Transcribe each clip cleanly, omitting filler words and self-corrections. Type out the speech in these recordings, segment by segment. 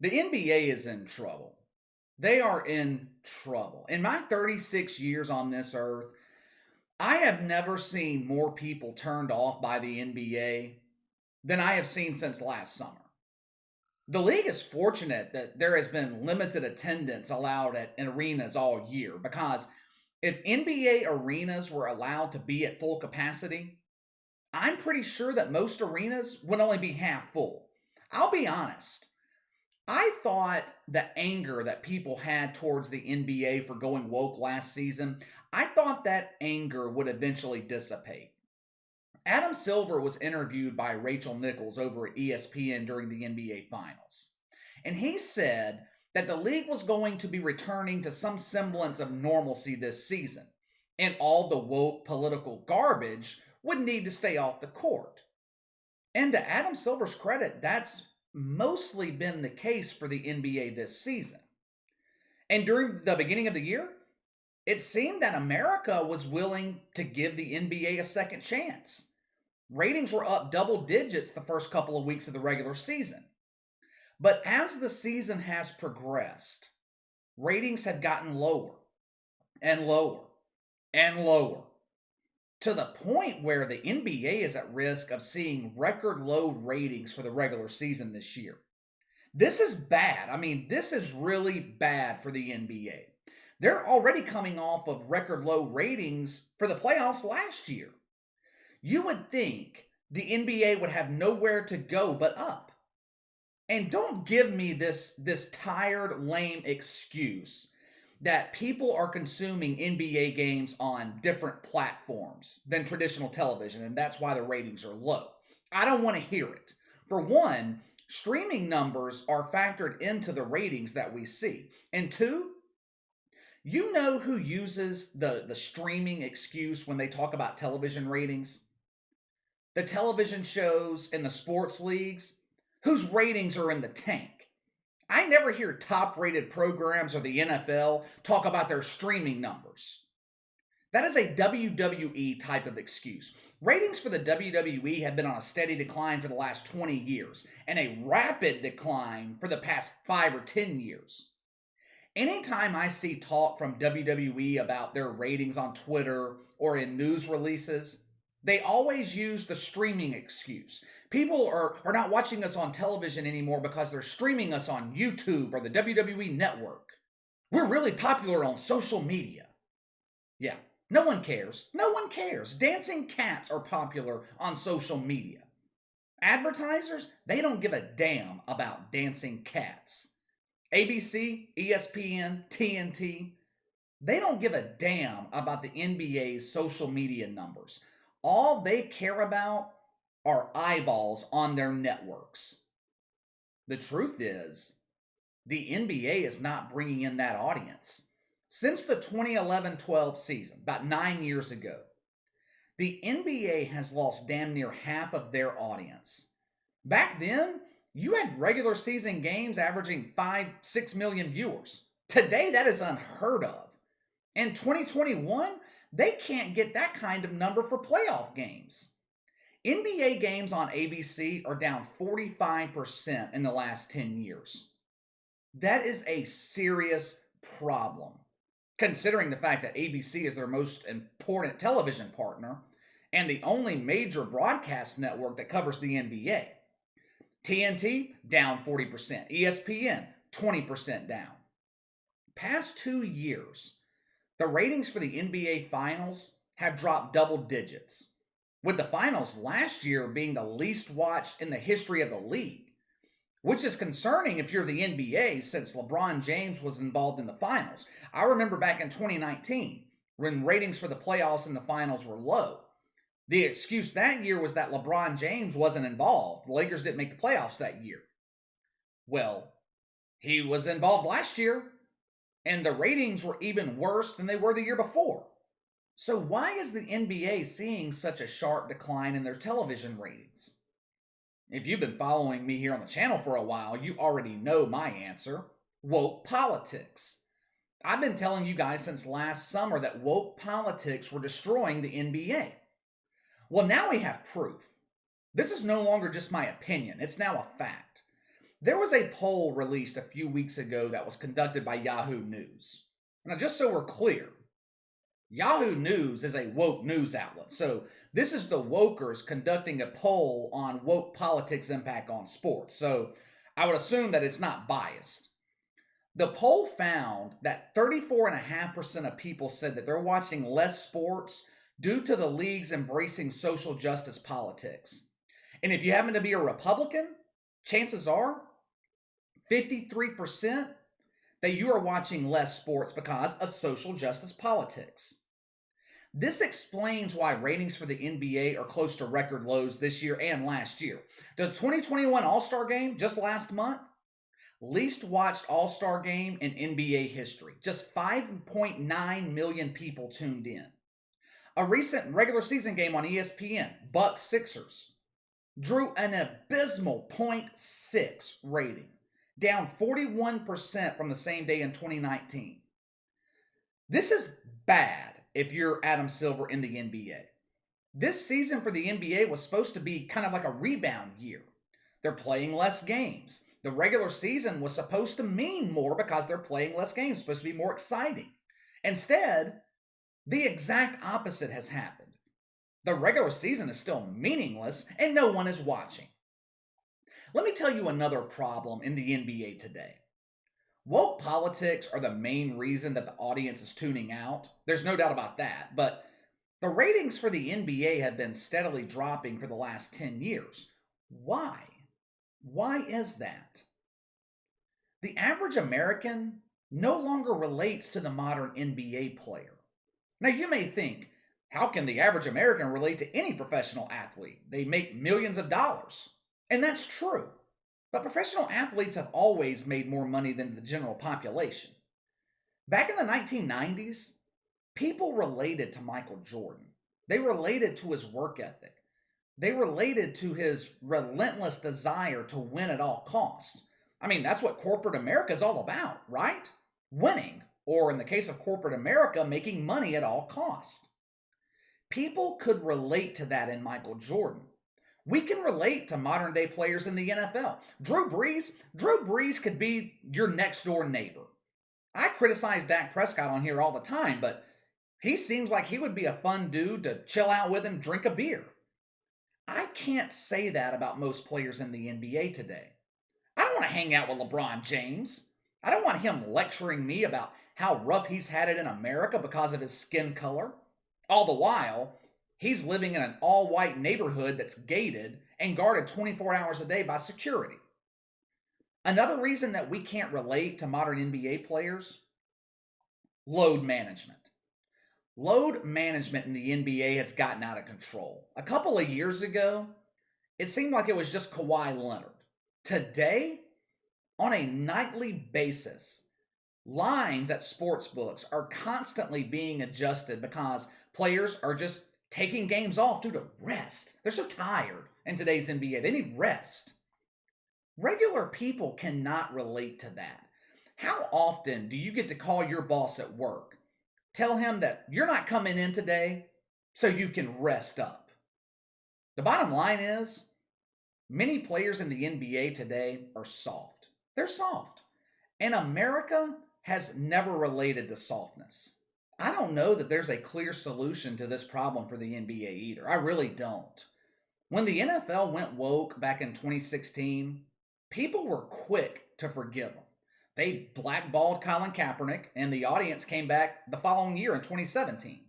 The NBA is in trouble. They are in trouble. In my 36 years on this earth, I have never seen more people turned off by the NBA than I have seen since last summer. The league is fortunate that there has been limited attendance allowed in arenas all year because if NBA arenas were allowed to be at full capacity, I'm pretty sure that most arenas would only be half full. I'll be honest. I thought the anger that people had towards the NBA for going woke last season, I thought that anger would eventually dissipate. Adam Silver was interviewed by Rachel Nichols over at ESPN during the NBA Finals. And he said that the league was going to be returning to some semblance of normalcy this season, and all the woke political garbage would need to stay off the court. And to Adam Silver's credit, that's mostly been the case for the NBA this season. And during the beginning of the year, it seemed that America was willing to give the NBA a second chance. Ratings were up double digits the first couple of weeks of the regular season. But as the season has progressed, ratings have gotten lower and lower and lower to the point where the NBA is at risk of seeing record low ratings for the regular season this year. This is bad. This is really bad for the NBA. They're already coming off of record low ratings for the playoffs last year. You would think the NBA would have nowhere to go but up. And don't give me this tired, lame excuse that people are consuming NBA games on different platforms than traditional television, and that's why the ratings are low. I don't want to hear it. For one, streaming numbers are factored into the ratings that we see. And two, you know who uses the streaming excuse when they talk about television ratings? The television shows and the sports leagues whose ratings are in the tank. I never hear top-rated programs or the NFL talk about their streaming numbers. That is a WWE type of excuse. Ratings for the WWE have been on a steady decline for the last 20 years, and a rapid decline for the past 5 or 10 years. Anytime I see talk from WWE about their ratings on Twitter or in news releases, they always use the streaming excuse. People are not watching us on television anymore because they're streaming us on YouTube or the WWE network. We're really popular on social media. Yeah, no one cares. No one cares. Dancing cats are popular on social media. Advertisers, they don't give a damn about dancing cats. ABC, ESPN, TNT, they don't give a damn about the NBA's social media numbers. All they care about are eyeballs on their networks. The truth is, the NBA is not bringing in that audience. Since the 2011-12 season, about 9 years ago, the NBA has lost damn near half of their audience. Back then, you had regular season games averaging 5-6 million viewers. Today, that is unheard of. In 2021, they can't get that kind of number for playoff games. NBA games on ABC are down 45% in the last 10 years. That is a serious problem, considering the fact that ABC is their most important television partner and the only major broadcast network that covers the NBA. TNT, down 40%. ESPN, 20% down. Past 2 years, the ratings for the NBA Finals have dropped double digits, with the Finals last year being the least watched in the history of the league, which is concerning if you're the NBA since LeBron James was involved in the Finals. I remember back in 2019 when ratings for the playoffs and the Finals were low. The excuse that year was that LeBron James wasn't involved. The Lakers didn't make the playoffs that year. Well, he was involved last year, and the ratings were even worse than they were the year before. So why is the NBA seeing such a sharp decline in their television ratings? If you've been following me here on the channel for a while, you already know my answer. Woke politics. I've been telling you guys since last summer that woke politics were destroying the NBA. Well, now we have proof. This is no longer just my opinion. It's now a fact. There was a poll released a few weeks ago that was conducted by Yahoo News. Now, just so we're clear, Yahoo News is a woke news outlet. So this is the wokers conducting a poll on woke politics' impact on sports. So I would assume that it's not biased. The poll found that 34.5% of people said that they're watching less sports due to the leagues embracing social justice politics. And if you happen to be a Republican, chances are 53% that you are watching less sports because of social justice politics. This explains why ratings for the NBA are close to record lows this year and last year. The 2021 All-Star Game, just last month, least watched All-Star Game in NBA history. Just 5.9 million people tuned in. A recent regular season game on ESPN, Bucks Sixers, drew an abysmal 0.6 rating, down 41% from the same day in 2019. This is bad if you're Adam Silver in the NBA. This season for the NBA was supposed to be kind of like a rebound year. They're playing less games. The regular season was supposed to mean more because they're playing less games. It's supposed to be more exciting. Instead, the exact opposite has happened. The regular season is still meaningless and no one is watching. Let me tell you another problem in the NBA today. Woke politics are the main reason that the audience is tuning out. There's no doubt about that. But the ratings for the NBA have been steadily dropping for the last 10 years. Why? Why is that? The average American no longer relates to the modern NBA player. Now you may think, how can the average American relate to any professional athlete? They make millions of dollars. And that's true. But professional athletes have always made more money than the general population. Back in the 1990s, people related to Michael Jordan. They related to his work ethic. They related to his relentless desire to win at all costs. I mean, that's what corporate America is all about, right? Winning, or in the case of corporate America, making money at all costs. People could relate to that in Michael Jordan. We can relate to modern day players in the NFL. Drew Brees could be your next door neighbor. I criticize Dak Prescott on here all the time, but he seems like he would be a fun dude to chill out with and drink a beer. I can't say that about most players in the NBA today. I don't want to hang out with LeBron James. I don't want him lecturing me about how rough he's had it in America because of his skin color. All the while, he's living in an all-white neighborhood that's gated and guarded 24 hours a day by security. Another reason that we can't relate to modern NBA players, load management. Load management in the NBA has gotten out of control. A couple of years ago, it seemed like it was just Kawhi Leonard. Today, on a nightly basis, lines at sports books are constantly being adjusted because players are just taking games off due to rest. They're so tired in today's NBA. They need rest. Regular people cannot relate to that. How often do you get to call your boss at work, tell him that you're not coming in today so you can rest up? The bottom line is, many players in the NBA today are soft. They're soft. And America has never related to softness. I don't know that there's a clear solution to this problem for the NBA either. I really don't. When the NFL went woke back in 2016, people were quick to forgive them. They blackballed Colin Kaepernick, and the audience came back the following year in 2017.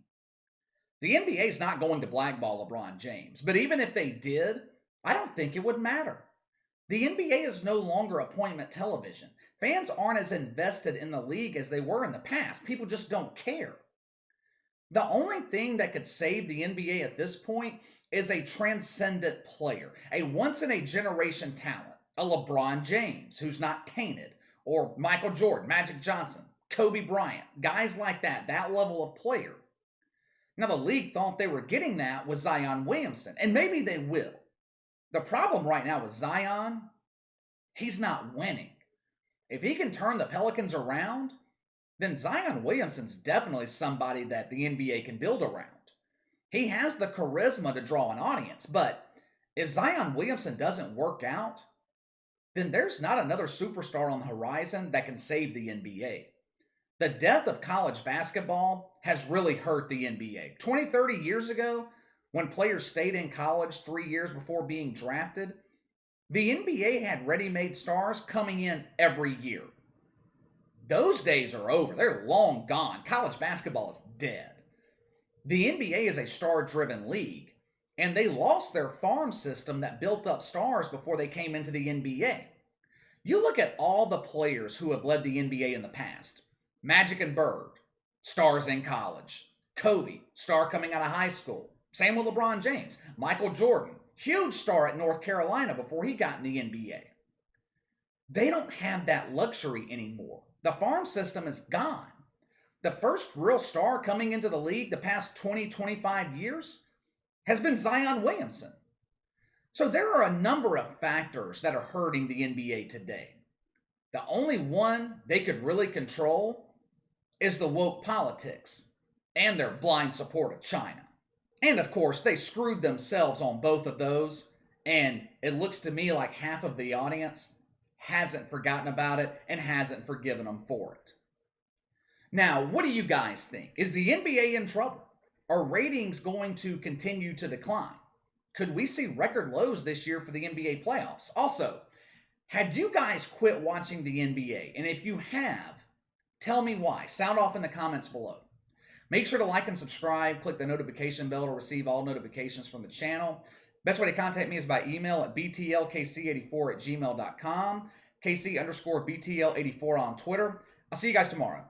The NBA is not going to blackball LeBron James, but even if they did, I don't think it would matter. The NBA is no longer appointment television. Fans aren't as invested in the league as they were in the past. People just don't care. The only thing that could save the NBA at this point is a transcendent player, a once-in-a-generation talent, a LeBron James who's not tainted, or Michael Jordan, Magic Johnson, Kobe Bryant, guys like that level of player. Now, the league thought they were getting that with Zion Williamson, and maybe they will. The problem right now with Zion, he's not winning. If he can turn the Pelicans around, then Zion Williamson's definitely somebody that the NBA can build around. He has the charisma to draw an audience, but if Zion Williamson doesn't work out, then there's not another superstar on the horizon that can save the NBA. The death of college basketball has really hurt the NBA. 20, 30 years ago, when players stayed in college 3 years before being drafted, the NBA had ready-made stars coming in every year. Those days are over. They're long gone. College basketball is dead. The NBA is a star-driven league, and they lost their farm system that built up stars before they came into the NBA. You look at all the players who have led the NBA in the past. Magic and Bird, stars in college. Kobe, star coming out of high school. Same with LeBron James. Michael Jordan, huge star at North Carolina before he got in the NBA. They don't have that luxury anymore. The farm system is gone. The first real star coming into the league the past 20, 25 years has been Zion Williamson. So there are a number of factors that are hurting the NBA today. The only one they could really control is the woke politics and their blind support of China. And of course, they screwed themselves on both of those, and it looks to me like half of the audience hasn't forgotten about it and hasn't forgiven them for it. Now, what do you guys think? Is the NBA in trouble? Are ratings going to continue to decline? Could we see record lows this year for the NBA playoffs? Also, have you guys quit watching the NBA? And if you have, tell me why. Sound off in the comments below. Make sure to like and subscribe. Click the notification bell to receive all notifications from the channel. Best way to contact me is by email at btlkc84@gmail.com. KC_BTL84 on Twitter. I'll see you guys tomorrow.